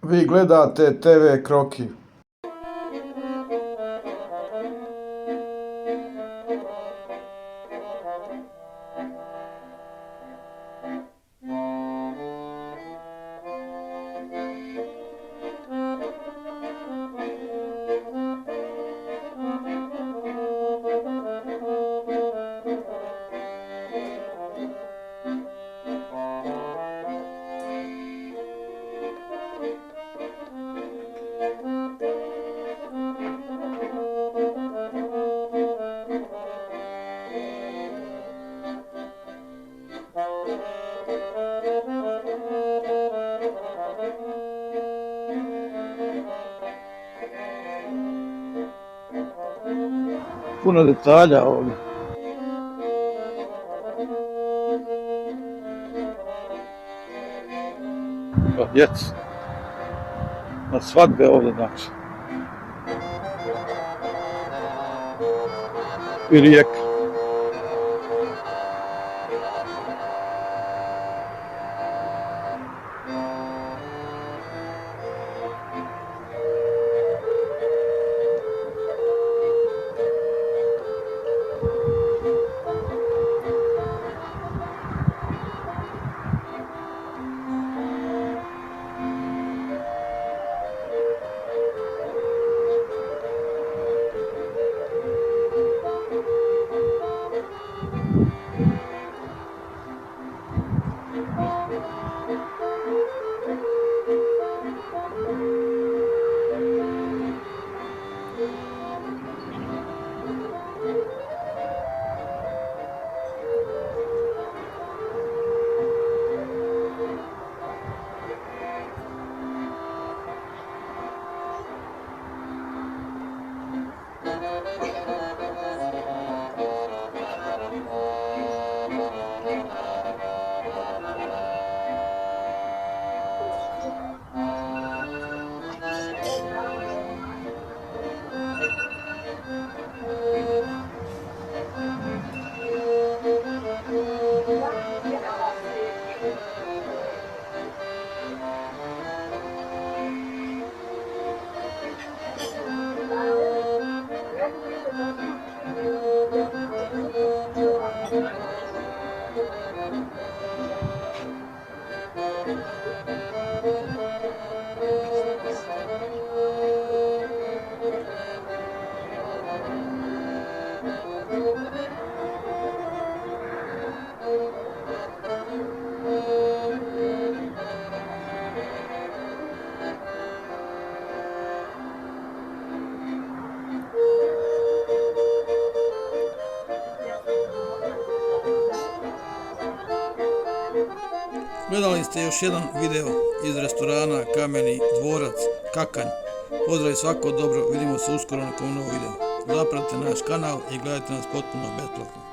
Vi gledate TV Kroki. Puno detalja ovdje. Djeca. Na svadbe ovdje znači. I rijeka. Gledali ste još jedan video iz restorana Kameni dvorac Kakanj. Pozdrav i svako dobro, vidimo se uskoro na nekom novom videu. Zapratite naš kanal i gledajte nas potpuno besplatno.